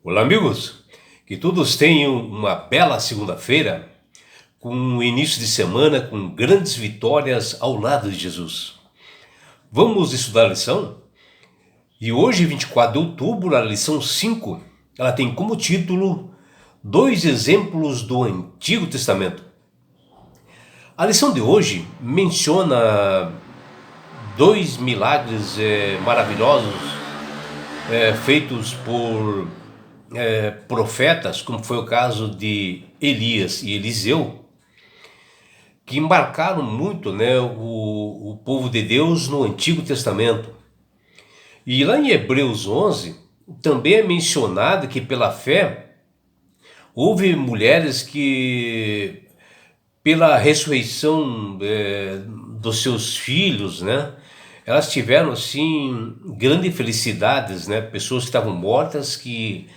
Olá, amigos! Que todos tenham uma bela segunda-feira, com um início de semana com grandes vitórias ao lado de Jesus. Vamos estudar a lição? E hoje, 24 de outubro, a lição 5, ela tem como título Dois exemplos do Antigo Testamento. A lição de hoje menciona dois milagres maravilhosos feitos por profetas, como foi o caso de Elias e Eliseu, que embarcaram muito, o povo de Deus no Antigo Testamento. E lá em Hebreus 11, também é mencionado que pela fé, houve mulheres que, pela ressurreição dos seus filhos, elas tiveram assim grandes felicidades, pessoas que estavam mortas que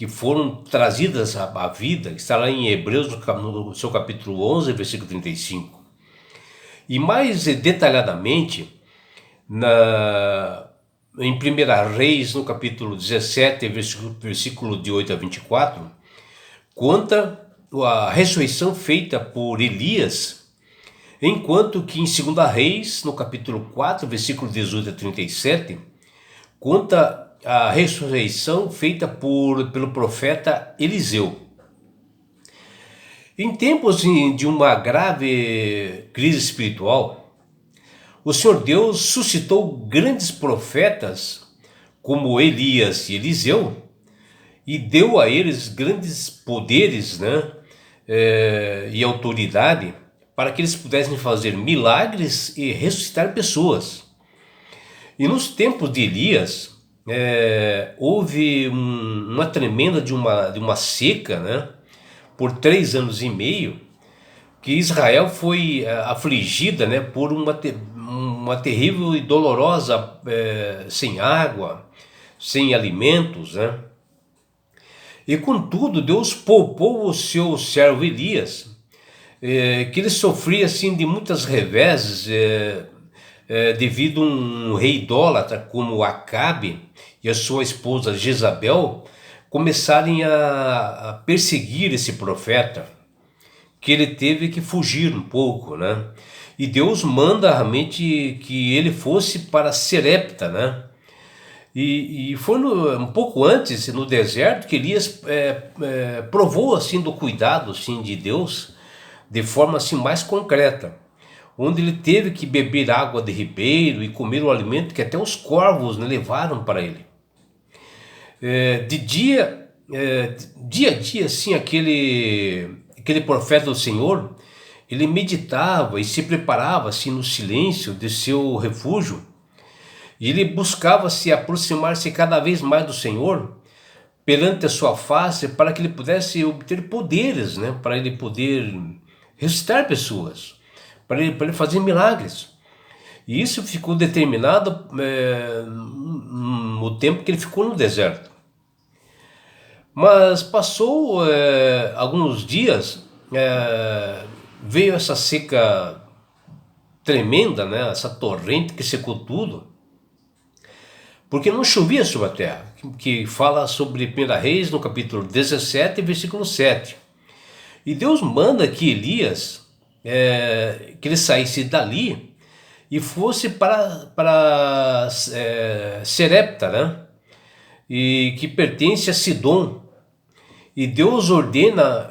foram trazidas à vida, que está lá em Hebreus no seu capítulo 11, versículo 35. E mais detalhadamente, em 1 Reis, no capítulo 17, versículo de 8 a 24, conta a ressurreição feita por Elias, enquanto que em 2 Reis, no capítulo 4, versículo 18 a 37, conta a ressurreição feita pelo profeta Eliseu. Em tempos de uma grave crise espiritual, o Senhor Deus suscitou grandes profetas como Elias e Eliseu e deu a eles grandes poderes, e autoridade para que eles pudessem fazer milagres e ressuscitar pessoas. E nos tempos de Elias, houve uma tremenda de uma seca, por 3 anos e meio, que Israel foi afligida, por uma terrível e dolorosa, sem água, sem alimentos, E contudo, Deus poupou o seu servo Elias, que ele sofria assim de muitas reveses, devido a um rei idólatra como Acabe e a sua esposa Jezabel começarem a perseguir esse profeta, que ele teve que fugir um pouco, E Deus manda realmente que ele fosse para Serepta, E foi um pouco antes, no deserto, que Elias provou assim do cuidado assim de Deus de forma assim mais concreta, onde ele teve que beber água de ribeiro e comer o alimento que até os corvos levaram para ele. Dia a dia, assim, aquele profeta do Senhor, ele meditava e se preparava assim no silêncio de seu refúgio, e ele buscava se aproximar-se cada vez mais do Senhor perante a sua face, para que ele pudesse obter poderes, para ele poder ressuscitar pessoas, para ele fazer milagres. E isso ficou determinado no tempo que ele ficou no deserto. Mas passou alguns dias, veio essa seca tremenda, essa torrente que secou tudo, porque não chovia sobre a terra, que fala sobre 1 Reis, no capítulo 17, versículo 7. E Deus manda que Elias, que ele saísse dali e fosse para Serepta, e que pertence a Sidom. E Deus ordena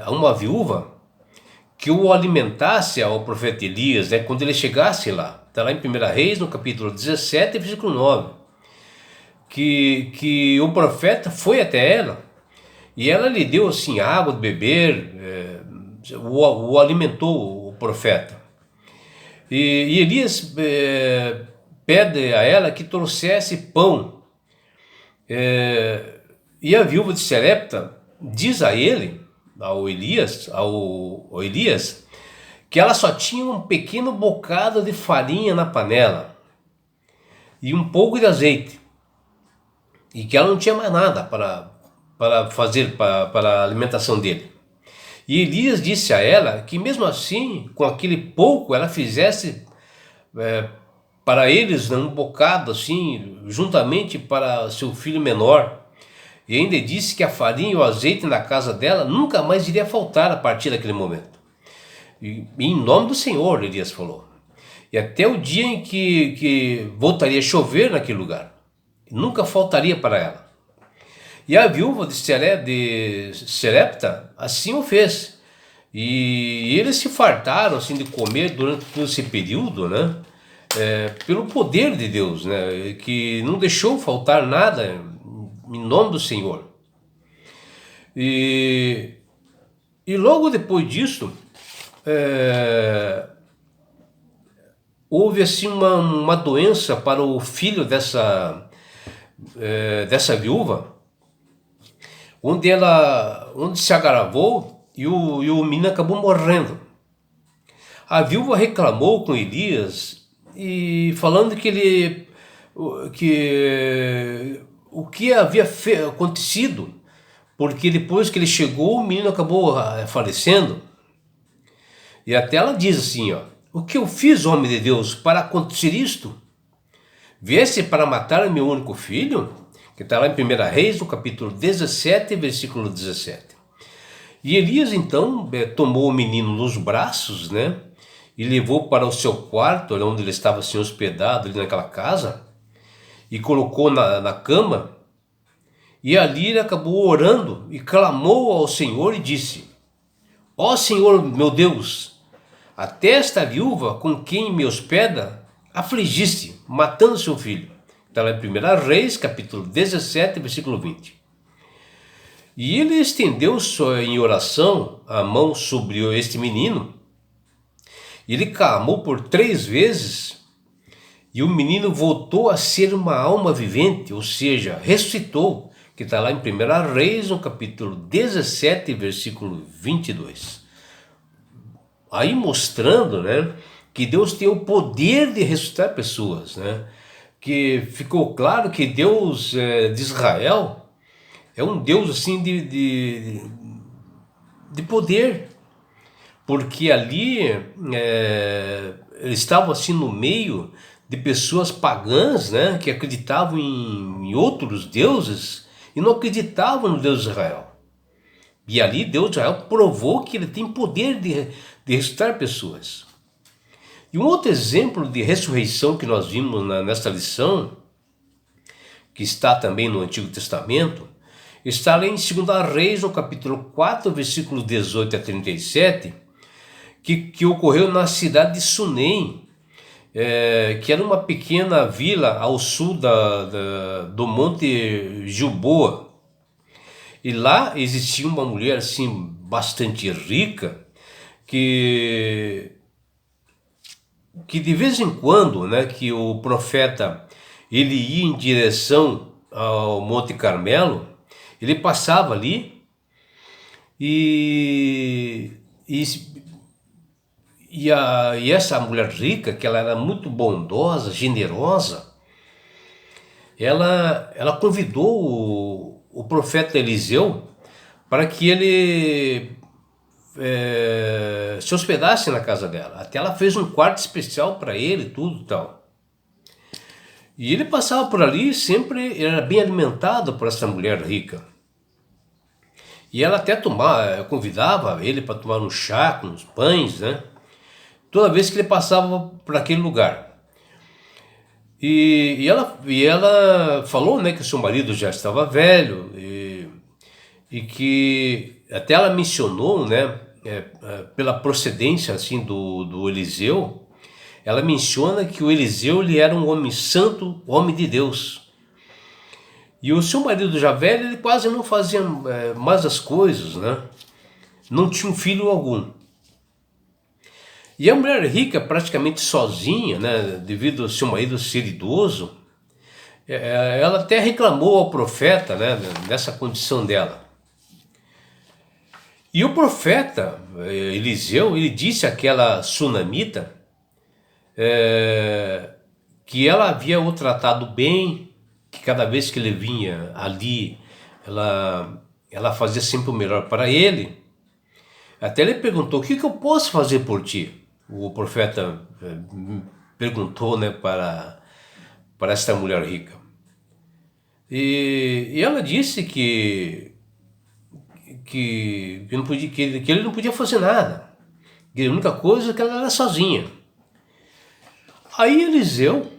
a uma viúva que o alimentasse ao profeta Elias, quando ele chegasse lá. Está lá em 1 Reis, no capítulo 17, versículo 9. Que o profeta foi até ela, e ela lhe deu assim água de beber, o alimentou o profeta. E Elias pede a ela que trouxesse pão. E a viúva de Serepta diz a ele, ao Elias, que ela só tinha um pequeno bocado de farinha na panela e um pouco de azeite, e que ela não tinha mais nada para fazer para a alimentação dele. E Elias disse a ela que mesmo assim, com aquele pouco, ela fizesse para eles um bocado assim, juntamente para seu filho menor. E ainda disse que a farinha e o azeite na casa dela nunca mais iria faltar a partir daquele momento. E em nome do Senhor, Elias falou. E até o dia em que voltaria a chover naquele lugar. Nunca faltaria para ela. E a viúva de Serepta assim o fez. E eles se fartaram assim, de comer durante todo esse período, né? Pelo poder de Deus, né? Que não deixou faltar nada em nome do Senhor. E logo depois disso, houve assim uma doença para o filho dessa viúva, onde se agravou e o menino acabou morrendo. A viúva reclamou com Elias e falando que o que havia acontecido, porque depois que ele chegou, o menino acabou falecendo. E até ela diz assim, ó: o que eu fiz, homem de Deus, para acontecer isto? Viesse para matar meu único filho? Que está lá em 1 Reis, no capítulo 17, versículo 17. E Elias então tomou o menino nos braços, né? E levou para o seu quarto, onde ele estava assim hospedado, ali naquela casa, e colocou na cama. E ali ele acabou orando e clamou ao Senhor e disse: ó Senhor meu Deus, até esta viúva com quem me hospeda afligiste, matando seu filho. Está lá em 1 Reis, capítulo 17, versículo 20. E ele estendeu em oração a mão sobre este menino. Ele clamou por 3 vezes e o menino voltou a ser uma alma vivente, ou seja, ressuscitou, que está lá em 1 Reis, no capítulo 17, versículo 22. Aí mostrando, né, que Deus tem o poder de ressuscitar pessoas, né? Que ficou claro que Deus de Israel é um Deus assim de poder, porque ali eles estavam assim no meio de pessoas pagãs, né, que acreditavam em outros deuses e não acreditavam no Deus de Israel. E ali Deus de Israel provou que ele tem poder de ressuscitar pessoas. E um outro exemplo de ressurreição que nós vimos nesta lição, que está também no Antigo Testamento, está lá em 2 Reis, no capítulo 4, versículos 18 a 37, que ocorreu na cidade de Sunem, que era uma pequena vila ao sul do Monte Gilboa. E lá existia uma mulher assim bastante rica, que de vez em quando, né, que o profeta ele ia em direção ao Monte Carmelo, ele passava ali e essa mulher rica, que ela era muito bondosa, generosa, ela convidou o profeta Eliseu para que ele se hospedasse na casa dela. Até ela fez um quarto especial para ele, tudo e tal. E ele passava por ali, sempre era bem alimentado por essa mulher rica. E ela até convidava ele para tomar um chá com os pães, né? Toda vez que ele passava por aquele lugar. E ela falou, né, que o seu marido já estava velho e que até ela mencionou, né, pela procedência assim do Eliseu, ela menciona que o Eliseu ele era um homem santo, homem de Deus. E o seu marido já velho, ele quase não fazia mais as coisas, né? Não tinha um filho algum. E a mulher rica, praticamente sozinha, né, devido ao seu marido ser idoso, ela até reclamou ao profeta, né, dessa condição dela. E o profeta Eliseu, ele disse àquela sunamita que ela havia o tratado bem, que cada vez que ele vinha ali, ela fazia sempre o melhor para ele. Até ele perguntou: o que eu posso fazer por ti? O profeta perguntou, né, para esta mulher rica. E ela disse não podia, que ele não podia fazer nada. Que a única coisa é que ela era sozinha. Aí Eliseu,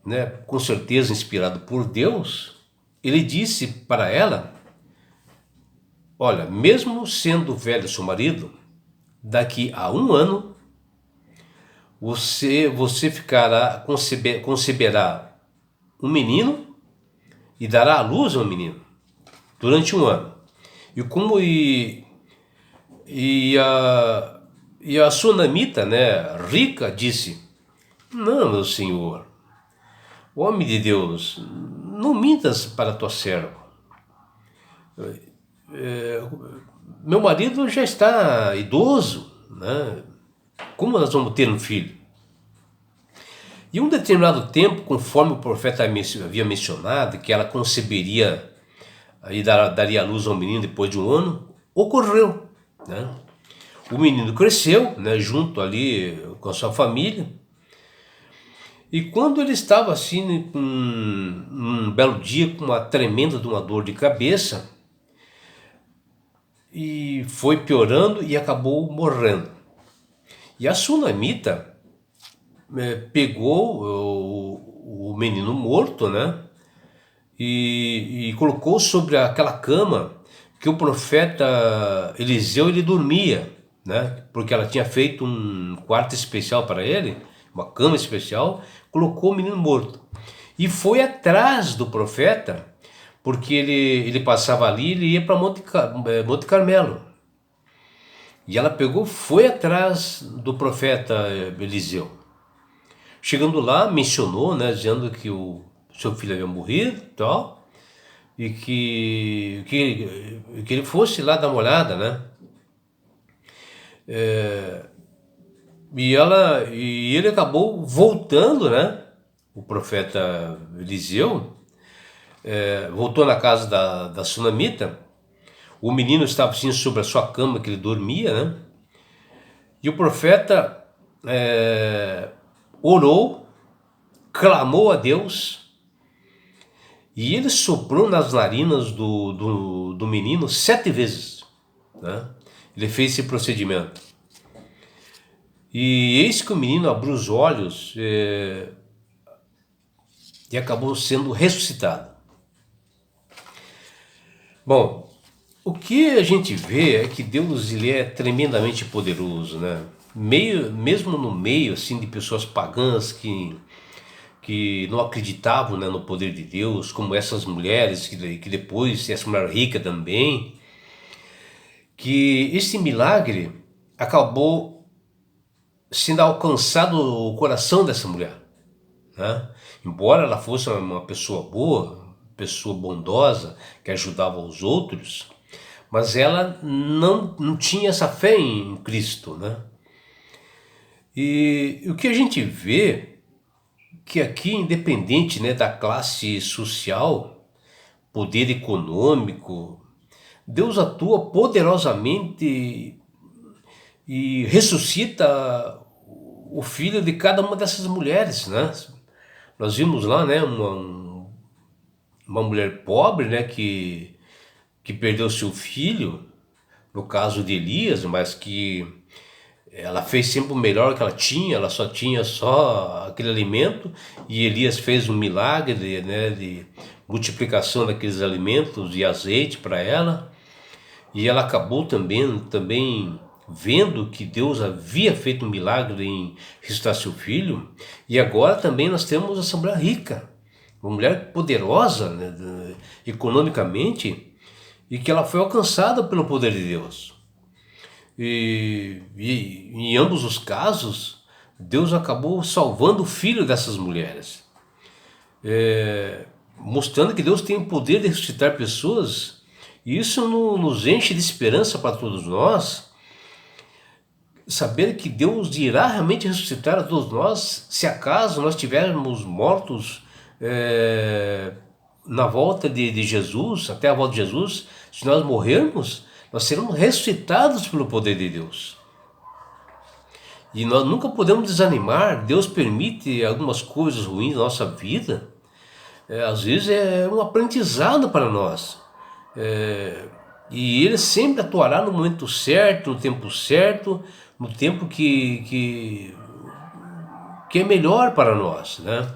né, com certeza inspirado por Deus, ele disse para ela: olha, mesmo sendo velho seu marido, daqui a 1 ano você conceberá um menino e dará à luz a um menino durante 1 ano. E a sunamita, né, rica, disse: não, meu senhor, homem de Deus, não mintas para tua serva. Meu marido já está idoso, né? Como nós vamos ter um filho? E um determinado tempo, conforme o profeta havia mencionado, que ela conceberia e daria à luz a um menino depois de 1 ano, ocorreu, né? O menino cresceu, né, junto ali com a sua família. E quando ele estava assim, um belo dia, com uma tremenda de uma dor de cabeça, e foi piorando e acabou morrendo. E a sunamita pegou o menino morto, né, e colocou sobre aquela cama que o profeta Eliseu ele dormia, né, porque ela tinha feito um quarto especial para ele, uma cama especial, colocou o menino morto. E foi atrás do profeta, porque ele passava ali, ele ia para Monte Carmelo. E ela pegou, foi atrás do profeta Eliseu. Chegando lá, mencionou, né, dizendo que o seu filho havia morrido e tal, e que ele fosse lá dar uma olhada, né? E ele acabou voltando, né? O profeta Eliseu voltou na casa da sunamita. O menino estava assim sobre a sua cama que ele dormia, né? E o profeta orou, clamou a Deus, e ele soprou nas narinas do menino 7 vezes, né? Ele fez esse procedimento. E eis que o menino abriu os olhos e acabou sendo ressuscitado. Bom, o que a gente vê é que Deus ele é tremendamente poderoso, né? Mesmo no meio assim de pessoas pagãs que não acreditavam, né, no poder de Deus, como essas mulheres que depois, essa mulher rica também, que esse milagre acabou sendo alcançado o coração dessa mulher, né? Embora ela fosse uma pessoa boa, pessoa bondosa, que ajudava os outros, mas ela não tinha essa fé em Cristo, né? E o que a gente vê que aqui, independente, né, da classe social, poder econômico, Deus atua poderosamente e ressuscita o filho de cada uma dessas mulheres, né? Nós vimos lá, né, uma mulher pobre, né, que perdeu seu filho, no caso de Elias, mas que ela fez sempre o melhor que ela tinha, ela só tinha só aquele alimento, e Elias fez um milagre, né, de multiplicação daqueles alimentos e azeite para ela, e ela acabou também vendo que Deus havia feito um milagre em ressuscitar seu filho. E agora também nós temos essa mulher rica, uma mulher poderosa, né, economicamente, e que ela foi alcançada pelo poder de Deus. E em ambos os casos, Deus acabou salvando o filho dessas mulheres, mostrando que Deus tem o poder de ressuscitar pessoas. E isso nos enche de esperança para todos nós, saber que Deus irá realmente ressuscitar a todos nós, se acaso nós estivermos mortos na volta de Jesus, até a volta de Jesus. Se nós morrermos, nós seremos ressuscitados pelo poder de Deus. E nós nunca podemos desanimar. Deus permite algumas coisas ruins na nossa vida, às vezes é um aprendizado para nós. E ele sempre atuará no momento certo, no tempo certo, no tempo que é melhor para nós, né?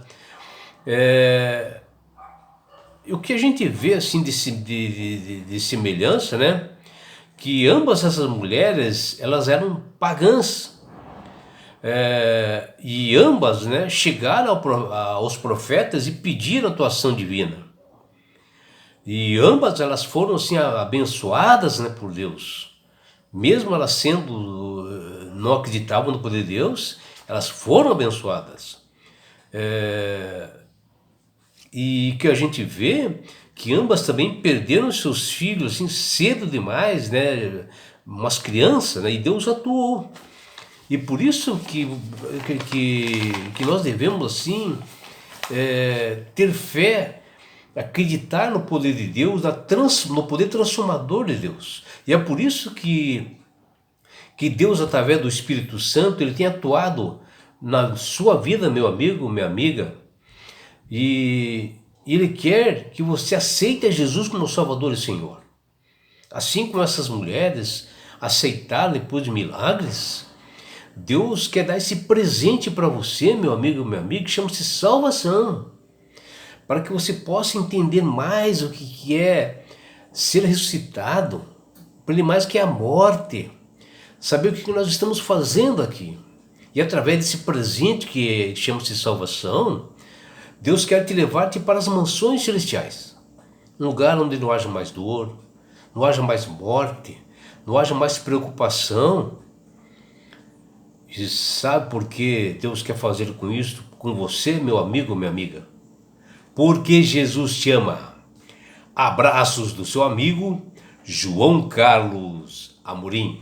E o que a gente vê assim de semelhança, né? Que ambas essas mulheres, elas eram pagãs. E ambas, né, chegaram aos profetas e pediram atuação divina. E ambas elas foram assim abençoadas, né, por Deus. Mesmo elas sendo, não acreditavam no poder de Deus, elas foram abençoadas. E que a gente vê que ambas também perderam seus filhos assim cedo demais, né, umas crianças, né, e Deus atuou. E por isso que nós devemos assim ter fé, acreditar no poder de Deus, no poder transformador de Deus. E é por isso que Deus, através do Espírito Santo, ele tem atuado na sua vida, meu amigo, minha amiga, e ele quer que você aceite a Jesus como Salvador e Senhor. Assim como essas mulheres aceitaram depois de milagres, Deus quer dar esse presente para você, meu amigo, meu amigo, que chama-se salvação, para que você possa entender mais o que é ser ressuscitado, para mais que é a morte, saber o que nós estamos fazendo aqui. E através desse presente que chama-se salvação, Deus quer te levar-te para as mansões celestiais, um lugar onde não haja mais dor, não haja mais morte, não haja mais preocupação. E sabe por que Deus quer fazer com isso, com você, meu amigo, minha amiga? Porque Jesus te ama. Abraços do seu amigo João Carlos Amorim.